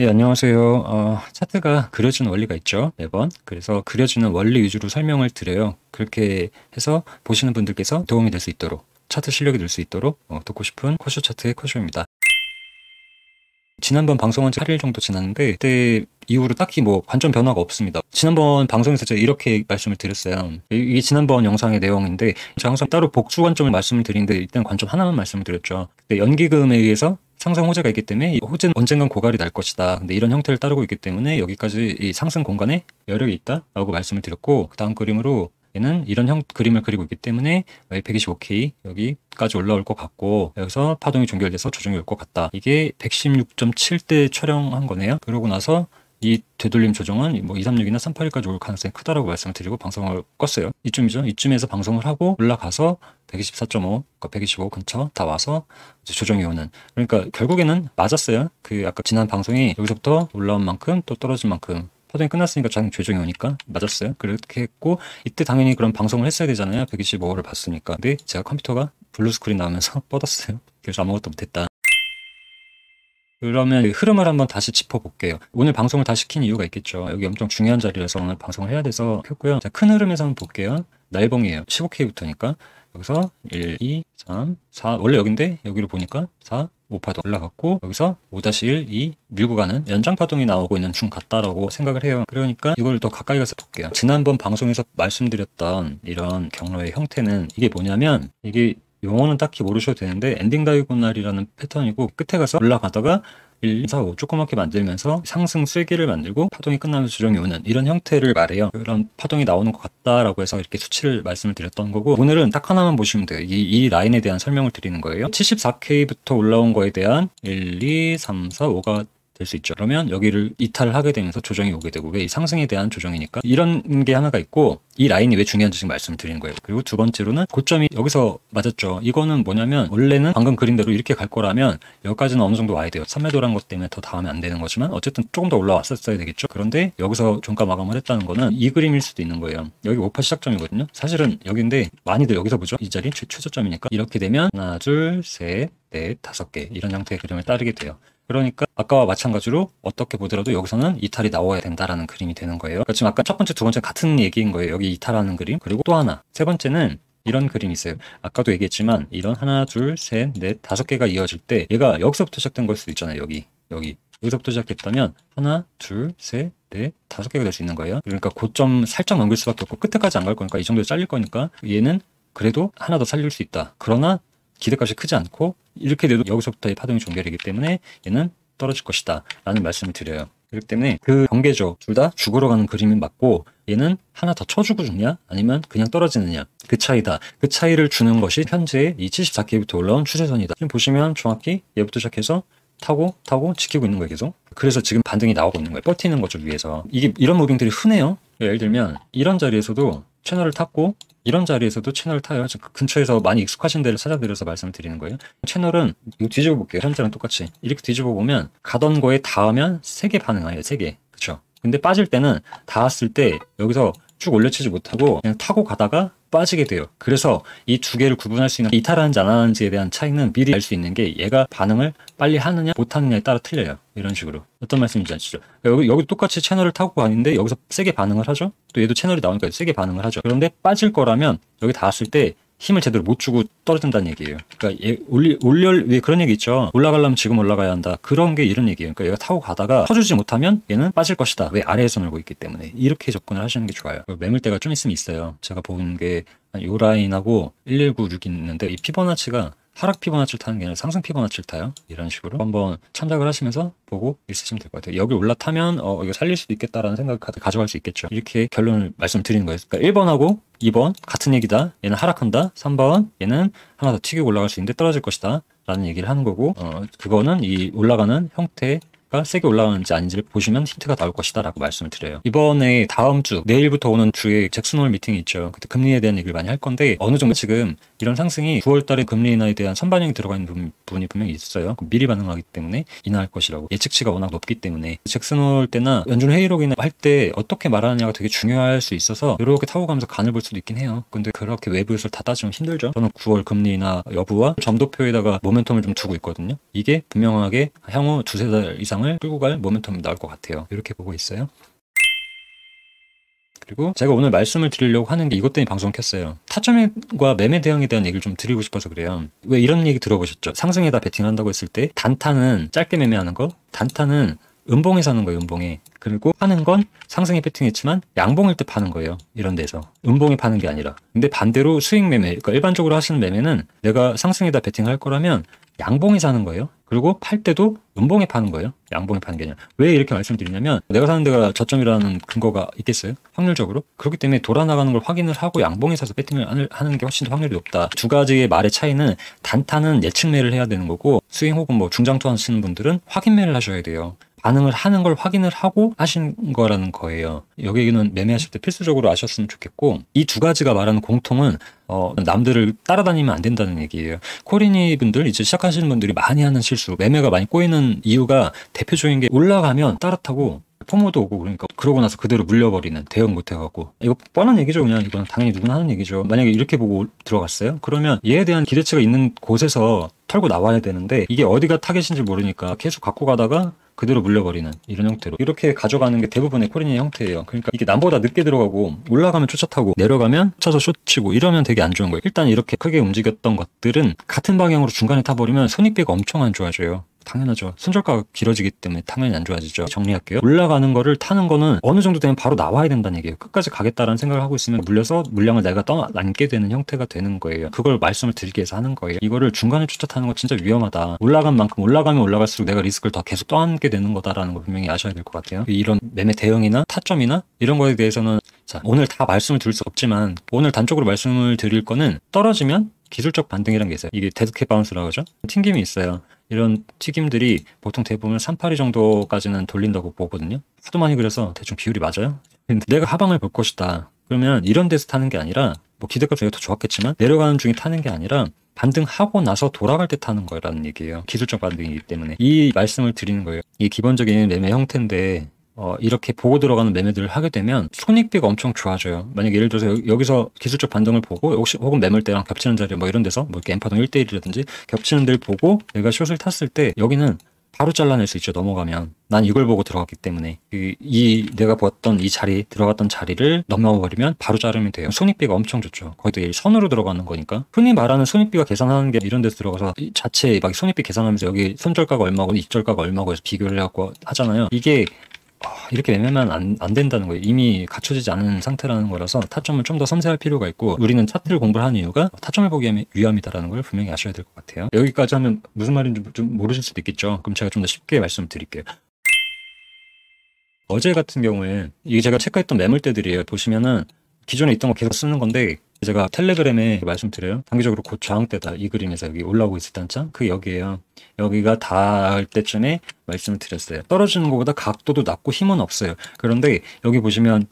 예, 안녕하세요. 차트가 그려지는 원리가 있죠, 매번. 그래서 그려지는 원리 위주로 설명을 드려요. 그렇게 해서 보시는 분들께서 도움이 될 수 있도록, 차트 실력이 늘 수 있도록 듣고 싶은 코쇼 차트의 코쇼입니다. 지난번 방송은 8일 정도 지났는데 그때 이후로 딱히 뭐 관점 변화가 없습니다. 지난번 방송에서 제가 이렇게 말씀을 드렸어요. 이게 지난번 영상의 내용인데 제가 항상 따로 복수 관점을 말씀을 드리는데 일단 관점 하나만 말씀을 드렸죠. 그때 연기금에 의해서 상승 호재가 있기 때문에 이 호재는 언젠간 고갈이 날 것이다. 근데 이런 형태를 따르고 있기 때문에 여기까지 이 상승 공간에 여력이 있다라고 말씀을 드렸고, 그 다음 그림으로 얘는 이런 그림을 그리고 있기 때문에 125K 여기까지 올라올 것 같고, 여기서 파동이 종결돼서 조정이 올 것 같다. 이게 116.7대 촬영한 거네요. 그러고 나서 이 되돌림 조정은 뭐 236이나 381까지 올 가능성이 크다라고 말씀을 드리고 방송을 껐어요. 이쯤이죠. 이쯤에서 방송을 하고 올라가서 124.5, 125 근처 다 와서 이제 조정이 오는. 그러니까 결국에는 맞았어요. 그 아까 지난 방송이 여기서부터 올라온 만큼 또 떨어진 만큼 파동이 끝났으니까 자기 조정이 오니까 맞았어요. 그렇게 했고, 이때 당연히 그런 방송을 했어야 되잖아요. 125를 봤으니까. 근데 제가 컴퓨터가 블루 스크린 나오면서 뻗었어요. 그래서 아무것도 못했다. 그러면 흐름을 한번 다시 짚어볼게요. 오늘 방송을 다시 킨 이유가 있겠죠. 여기 엄청 중요한 자리라서 오늘 방송을 해야 돼서 켰고요. 자, 큰 흐름에서 한번 볼게요. 날봉이에요. 15K부터니까 여기서 1, 2, 3, 4 원래 여긴데 여기로 보니까 4, 5파동 올라갔고, 여기서 5-1, 2 밀고 가는 연장 파동이 나오고 있는 중 같다라고 생각을 해요. 그러니까 이걸 더 가까이 가서 볼게요. 지난번 방송에서 말씀드렸던 이런 경로의 형태는 이게 뭐냐면, 이게 용어는 딱히 모르셔도 되는데 엔딩 다이고날이라는 패턴이고, 끝에 가서 올라가다가 1, 2, 4, 5 조그맣게 만들면서 상승 쐐기를 만들고 파동이 끝나면서 조정이 오는 이런 형태를 말해요. 그런 파동이 나오는 것 같다라고 해서 이렇게 수치를 말씀을 드렸던 거고, 오늘은 딱 하나만 보시면 돼요. 이 라인에 대한 설명을 드리는 거예요. 74K부터 올라온 거에 대한 1, 2, 3, 4, 5가 될 수 있죠. 그러면 여기를 이탈을 하게 되면서 조정이 오게 되고, 왜 이 상승에 대한 조정이니까 이런 게 하나가 있고, 이 라인이 왜 중요한지 지금 말씀을 드리는 거예요. 그리고 두 번째로는 고점이 여기서 맞았죠. 이거는 뭐냐면, 원래는 방금 그린 대로 이렇게 갈 거라면 여기까지는 어느 정도 와야 돼요. 3매도란 것 때문에 더 닿으면 안 되는 거지만 어쨌든 조금 더 올라왔었어야 되겠죠. 그런데 여기서 종가 마감을 했다는 거는 이 그림일 수도 있는 거예요. 여기 5파 시작점이거든요. 사실은 여기인데 많이들 여기서 보죠. 이 자리 최저점이니까. 이렇게 되면 하나, 둘, 셋, 넷, 5개 이런 형태의 그림을 따르게 돼요. 그러니까 아까와 마찬가지로 어떻게 보더라도 여기서는 이탈이 나와야 된다라는 그림이 되는 거예요. 그러니까 지금 아까 첫 번째, 두 번째 같은 얘기인 거예요. 여기 이탈하는 그림. 그리고 또 하나, 세 번째는 이런 그림이 있어요. 아까도 얘기했지만 이런 하나, 둘, 셋, 넷, 5개가 이어질 때 얘가 여기서부터 시작된 걸 수도 있잖아요. 여기서부터 시작했다면 하나, 둘, 셋, 넷, 5개가 될 수 있는 거예요. 그러니까 고점 살짝 넘길 수밖에 없고 끝에까지 안 갈 거니까, 이 정도에 잘릴 거니까 얘는 그래도 하나 더 살릴 수 있다. 그러나 기대값이 크지 않고 이렇게 돼도 여기서부터의 파동이 종결이기 때문에 얘는 떨어질 것이다 라는 말씀을 드려요. 그렇기 때문에 그 경계죠. 둘 다 죽으러 가는 그림이 맞고, 얘는 하나 더 쳐주고 죽냐 아니면 그냥 떨어지느냐, 그 차이다. 그 차이를 주는 것이 현재 이 74K부터 올라온 추세선이다. 지금 보시면 정확히 얘부터 시작해서 타고 지키고 있는 거예요, 계속. 그래서 지금 반등이 나오고 있는 거예요. 버티는 거죠, 위에서. 이게 이런 무빙들이 흔해요. 예를 들면 이런 자리에서도 채널을 탔고, 이런 자리에서도 채널을 타요. 그 근처에서 많이 익숙하신 데를 찾아드려서 말씀을 드리는 거예요. 채널은 이거 뒤집어 볼게요. 현재랑 똑같이 이렇게 뒤집어 보면 가던 거에 닿으면 3개 반응해요. 3개. 그쵸? 근데 빠질 때는 닿았을 때 여기서 쭉 올려치지 못하고 그냥 타고 가다가 빠지게 돼요. 그래서 이 두 개를 구분할 수 있는, 이탈하는지 안 하는지에 대한 차이는 미리 알 수 있는 게, 얘가 반응을 빨리 하느냐 못 하느냐에 따라 틀려요. 이런 식으로. 어떤 말씀인지 아시죠? 여기 똑같이 채널을 타고 가는데 여기서 세게 반응을 하죠. 또 얘도 채널이 나오니까 세게 반응을 하죠. 그런데 빠질 거라면 여기 닿았을 때 힘을 제대로 못 주고 떨어진다는 얘기예요. 그러니까 왜 그런 얘기 있죠. 올라가려면 지금 올라가야 한다. 그런 게 이런 얘기예요. 그러니까 얘가 타고 가다가 터주지 못하면 얘는 빠질 것이다. 왜? 아래에서 놀고 있기 때문에. 이렇게 접근을 하시는 게 좋아요. 매물대가 좀 있으면 있어요. 제가 본 게 요 라인하고 1196이 있는데, 이 피보나치가 하락 피보나치를 타는 게 아니라 상승 피보나치를 타요. 이런 식으로 한번 참작을 하시면서 보고 있으시면 될 것 같아요. 여기 올라타면 이거 살릴 수도 있겠다라는 생각을 가져갈 수 있겠죠. 이렇게 결론을 말씀드리는 거예요. 그러니까 1번하고 2번 같은 얘기다. 얘는 하락한다. 3번 얘는 하나 더 튀기고 올라갈 수 있는데 떨어질 것이다 라는 얘기를 하는 거고, 그거는 이 올라가는 형태 세게 올라가는지 아닌지를 보시면 힌트가 나올 것이다 라고 말씀을 드려요. 이번에 다음 주, 내일부터 오는 주에 잭슨홀 미팅이 있죠. 그때 금리에 대한 얘기를 많이 할 건데, 어느 정도 지금 이런 상승이 9월 달에 금리 인하에 대한 선반영이 들어가 있는 부분이 분명히 있어요. 미리 반응하기 때문에 인하할 것이라고. 예측치가 워낙 높기 때문에 잭슨홀 때나 연준 회의록이나 할 때 어떻게 말하느냐가 되게 중요할 수 있어서 이렇게 타고 가면서 간을 볼 수도 있긴 해요. 근데 그렇게 외부 요소를 다 따지면 힘들죠. 저는 9월 금리 인하 여부와 점도표에다가 모멘텀을 좀 두고 있거든요. 이게 분명하게 향후 두세 달 이상은 시장을 끌고 갈 모멘텀이 나올 것 같아요. 이렇게 보고 있어요. 그리고 제가 오늘 말씀을 드리려고 하는 게 이것 때문에 방송 켰어요. 타점과 매매 대응에 대한 얘기를 좀 드리고 싶어서 그래요. 왜 이런 얘기 들어보셨죠? 상승에다 베팅한다고 했을 때 단타는 짧게 매매하는 거, 단타는 음봉에서 하는 거예요. 음봉에. 그리고 파는 건 상승에 베팅했지만 양봉일 때 파는 거예요. 이런 데서. 음봉에 파는 게 아니라. 근데 반대로 수익 매매, 그러니까 일반적으로 하시는 매매는 내가 상승에다 베팅할 거라면 양봉에 사는 거예요. 그리고 팔 때도 음봉에 파는 거예요. 양봉에 파는 게 아니라. 왜 이렇게 말씀드리냐면 내가 사는 데가 저점이라는 근거가 있겠어요? 확률적으로? 그렇기 때문에 돌아나가는 걸 확인을 하고 양봉에 사서 배팅을 하는 게 훨씬 더 확률이 높다. 두 가지의 말의 차이는 단타는 예측 매를 해야 되는 거고 스윙 혹은 뭐 중장투 하시는 분들은 확인 매를 하셔야 돼요. 반응을 하는 걸 확인을 하고 하신 거라는 거예요. 여기는 매매하실 때 필수적으로 아셨으면 좋겠고 이 두 가지가 말하는 공통은 남들을 따라다니면 안 된다는 얘기예요. 코리니 분들 이제 시작하시는 분들이 많이 하는 실수 매매가 많이 꼬이는 이유가 대표적인 게 올라가면 따라 타고 포모도 오고 그러니까 그러고 나서 그대로 물려버리는 대응 못해갖고 이거 뻔한 얘기죠. 그냥 이건 당연히 누구나 하는 얘기죠. 만약에 이렇게 보고 들어갔어요? 그러면 얘에 대한 기대치가 있는 곳에서 털고 나와야 되는데 이게 어디가 타겟인지 모르니까 계속 갖고 가다가 그대로 물려버리는 이런 형태로 이렇게 가져가는 게 대부분의 코리니의 형태예요. 그러니까 이게 남보다 늦게 들어가고 올라가면 쫓아타고 내려가면 쳐서 숏치고 이러면 되게 안 좋은 거예요. 일단 이렇게 크게 움직였던 것들은 같은 방향으로 중간에 타버리면 손익비가 엄청 안 좋아져요. 당연하죠. 손절가가 길어지기 때문에 당연히 안 좋아지죠. 정리할게요. 올라가는 거를 타는 거는 어느 정도 되면 바로 나와야 된다는 얘기예요. 끝까지 가겠다라는 생각을 하고 있으면 물려서 물량을 내가 떠안게 되는 형태가 되는 거예요. 그걸 말씀을 드리기 위해서 하는 거예요. 이거를 중간에 쫓아타는 거 진짜 위험하다. 올라간 만큼 올라가면 올라갈수록 내가 리스크를 더 계속 떠안게 되는 거다라는 걸 분명히 아셔야 될 것 같아요. 이런 매매 대응이나 타점이나 이런 거에 대해서는 자, 오늘 다 말씀을 드릴 수 없지만 오늘 단적으로 말씀을 드릴 거는 떨어지면 기술적 반등이라는 게 있어요. 이게 데드캣 바운스라고 하죠. 튕김이 있어요. 이런 튀김들이 보통 대부분 382 정도까지는 돌린다고 보거든요. 하도 많이 그래서 대충 비율이 맞아요. 근데 내가 하방을 볼 것이다. 그러면 이런 데서 타는 게 아니라 뭐 기대값이 더 좋았겠지만 내려가는 중에 타는 게 아니라 반등하고 나서 돌아갈 때 타는 거라는 얘기예요. 기술적 반등이기 때문에 이 말씀을 드리는 거예요. 이 기본적인 매매 형태인데 이렇게 보고 들어가는 매매들을 하게 되면 손익비가 엄청 좋아져요. 만약 예를 들어서 여기서 기술적 반등을 보고 혹은 매물대랑 겹치는 자리 뭐 이런 데서 뭐 이렇게 엠파동 1대1이라든지 겹치는 데를 보고 내가 숏을 탔을 때 여기는 바로 잘라낼 수 있죠. 넘어가면. 난 이걸 보고 들어갔기 때문에 내가 보았던 이 자리 들어갔던 자리를 넘어버리면 바로 자르면 돼요. 손익비가 엄청 좋죠. 거기도 선으로 들어가는 거니까. 흔히 말하는 손익비가 계산하는 게 이런 데서 들어가서 자체 막 손익비 계산하면서 여기 손절가가 얼마고 입절가가 얼마고 해서 비교를 해갖고 하잖아요. 이게 이렇게 매매만 안 된다는 거예요. 이미 갖춰지지 않은 상태라는 거라서 타점을 좀 더 섬세할 필요가 있고 우리는 차트를 공부를 하는 이유가 타점을 보기 위함이다라는 걸 분명히 아셔야 될 것 같아요. 여기까지 하면 무슨 말인지 좀 모르실 수도 있겠죠. 그럼 제가 좀 더 쉽게 말씀드릴게요. 어제 같은 경우에 이게 제가 체크했던 매물대들이에요. 보시면은 기존에 있던 거 계속 쓰는 건데 제가 텔레그램에 말씀드려요. 단기적으로 곧 저항대다. 이 그림에서 여기 올라오고 있을 단자 그 여기에요. 여기가 닿을 때쯤에 말씀을 드렸어요. 떨어지는 것보다 각도도 낮고 힘은 없어요. 그런데 여기 보시면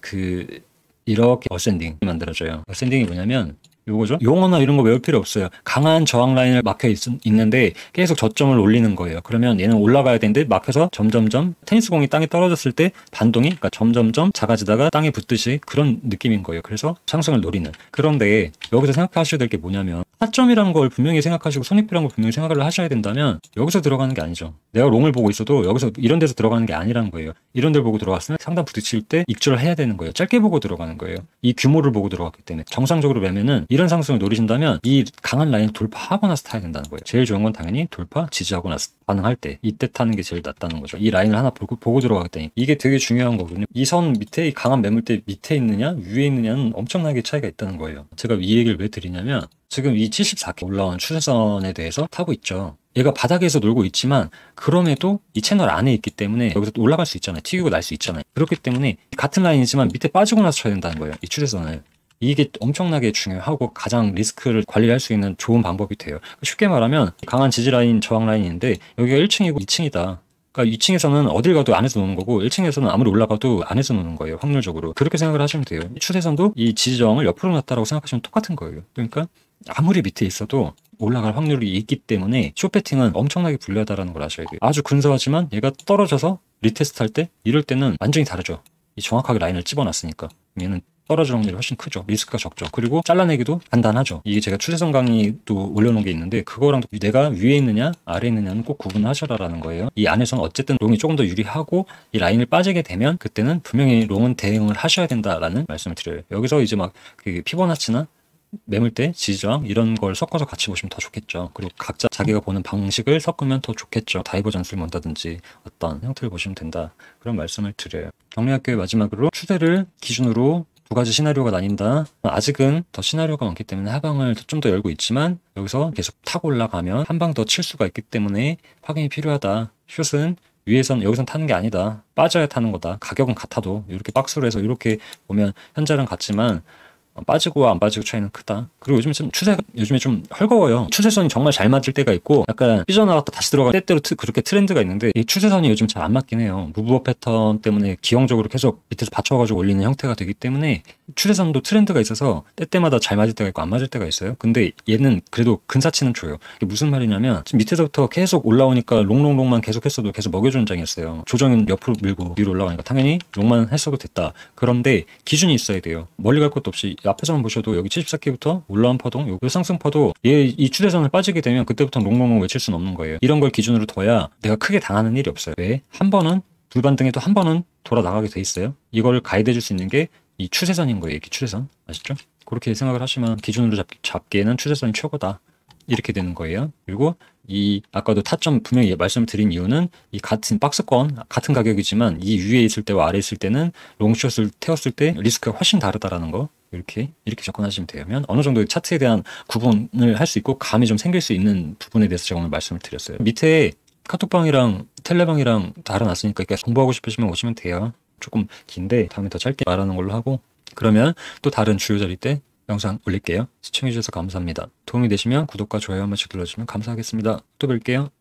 이렇게 어센딩이 만들어져요. 어센딩이 뭐냐면 요거죠. 용어나 이런 거 외울 필요 없어요. 강한 저항 라인을 막혀 있는데 계속 저점을 올리는 거예요. 그러면 얘는 올라가야 되는데 막혀서 점점점 테니스공이 땅에 떨어졌을 때 반동이 그러니까 점점점 작아지다가 땅에 붙듯이 그런 느낌인 거예요. 그래서 상승을 노리는. 그런데 여기서 생각하셔야 될 게 뭐냐면 타점이라는 걸 분명히 생각하시고 손익비라는 걸 분명히 생각을 하셔야 된다면 여기서 들어가는 게 아니죠. 내가 롱을 보고 있어도 여기서 이런 데서 들어가는 게 아니라는 거예요. 이런 데를 보고 들어갔으면 상단 부딪힐 때 입주를 해야 되는 거예요. 짧게 보고 들어가는 거예요. 이 규모를 보고 들어갔기 때문에 정상적으로 매매는 이런 상승을 노리신다면 이 강한 라인을 돌파하고 나서 타야 된다는 거예요. 제일 좋은 건 당연히 돌파 지지하고 나서 반응할 때 이때 타는 게 제일 낫다는 거죠. 이 라인을 하나 보고 들어가겠다니 이게 되게 중요한 거거든요. 이 선 밑에 이 강한 매물대 밑에 있느냐 위에 있느냐는 엄청나게 차이가 있다는 거예요. 제가 이 얘기를 왜 드리냐면 지금 이 74K 올라온 추세선에 대해서 타고 있죠. 얘가 바닥에서 놀고 있지만 그럼에도 이 채널 안에 있기 때문에 여기서 또 올라갈 수 있잖아요. 튀기고 날 수 있잖아요. 그렇기 때문에 같은 라인이지만 밑에 빠지고 나서 쳐야 된다는 거예요. 이 추세선을. 이게 엄청나게 중요하고 가장 리스크를 관리할 수 있는 좋은 방법이 돼요. 쉽게 말하면 강한 지지 라인, 저항 라인인데 여기가 1층이고 2층이다. 그러니까 2층에서는 어딜 가도 안에서 노는 거고 1층에서는 아무리 올라가도 안에서 노는 거예요. 확률적으로. 그렇게 생각을 하시면 돼요. 추세선도 이 지지 저항을 옆으로 놨다라고 생각하시면 똑같은 거예요. 그러니까 아무리 밑에 있어도 올라갈 확률이 있기 때문에 숏배팅은 엄청나게 불리하다는 걸 아셔야 돼요. 아주 근사하지만 얘가 떨어져서 리테스트 할 때 이럴 때는 완전히 다르죠. 이 정확하게 라인을 집어놨으니까 얘는 떨어질 확률이 훨씬 크죠. 리스크가 적죠. 그리고 잘라내기도 간단하죠. 이게 제가 추세선 강의도 올려놓은 게 있는데 그거랑 내가 위에 있느냐 아래에 있느냐는 꼭 구분하셔라라는 거예요. 이 안에서는 어쨌든 롱이 조금 더 유리하고 이 라인을 빠지게 되면 그때는 분명히 롱은 대응을 하셔야 된다라는 말씀을 드려요. 여기서 이제 막 그 피보나치나 매물대, 지지저항 이런 걸 섞어서 같이 보시면 더 좋겠죠. 그리고 각자 자기가 보는 방식을 섞으면 더 좋겠죠. 다이버전스를 본다든지 어떤 형태를 보시면 된다. 그런 말씀을 드려요. 정리할게요. 마지막으로 추세를 기준으로 두 가지 시나리오가 나뉜다. 아직은 더 시나리오가 많기 때문에 하방을 좀 더 열고 있지만 여기서 계속 타고 올라가면 한 방 더 칠 수가 있기 때문에 확인이 필요하다. 숏은 위에선 여기선 타는 게 아니다. 빠져야 타는 거다. 가격은 같아도 이렇게 박스로 해서 이렇게 보면 현재랑 같지만 빠지고 안 빠지고 차이는 크다. 그리고 요즘 좀 추세가 요즘에 좀 헐거워요. 추세선이 정말 잘 맞을 때가 있고 약간 삐져나갔다 다시 들어가 때때로 그렇게 트렌드가 있는데 이 추세선이 요즘 잘 안 맞긴 해요. 무브업 패턴 때문에 기형적으로 계속 밑에서 받쳐가지고 올리는 형태가 되기 때문에 추세선도 트렌드가 있어서 때때마다 잘 맞을 때가 있고 안 맞을 때가 있어요. 근데 얘는 그래도 근사치는 줘요. 이게 무슨 말이냐면 지금 밑에서부터 계속 올라오니까 롱롱롱만 계속 했어도 계속 먹여주는 장이었어요. 조정은 옆으로 밀고 위로 올라가니까 당연히 롱만 했어도 됐다. 그런데 기준이 있어야 돼요. 멀리 갈 것도 없이 앞에서만 보셔도 여기 74K부터 올라온 파동, 요 상승파도 얘 이 추세선을 빠지게 되면 그때부터 롱롱롱 외칠 수는 없는 거예요. 이런 걸 기준으로 둬야 내가 크게 당하는 일이 없어요. 왜? 한 번은 불반등에도 한 번은 돌아 나가게 돼 있어요. 이걸 가이드 줄 수 있는 게 이 추세선인 거예요. 이게 추세선. 아시죠? 그렇게 생각을 하시면 기준으로 잡기에는 추세선이 최고다. 이렇게 되는 거예요. 그리고 이 아까도 타점 분명히 말씀드린 이유는 이 같은 박스권 같은 가격이지만 이 위에 있을 때와 아래에 있을 때는 롱숏을 태웠을 때 리스크가 훨씬 다르다라는 거. 이렇게 접근하시면 되면 어느 정도 차트에 대한 구분을 할 수 있고 감이 좀 생길 수 있는 부분에 대해서 제가 오늘 말씀을 드렸어요. 밑에 카톡방이랑 텔레방이랑 달아놨으니까 공부하고 싶으시면 오시면 돼요. 조금 긴데 다음에 더 짧게 말하는 걸로 하고 그러면 또 다른 주요 자리 때 영상 올릴게요. 시청해주셔서 감사합니다. 도움이 되시면 구독과 좋아요 한 번씩 눌러주시면 감사하겠습니다. 또 뵐게요.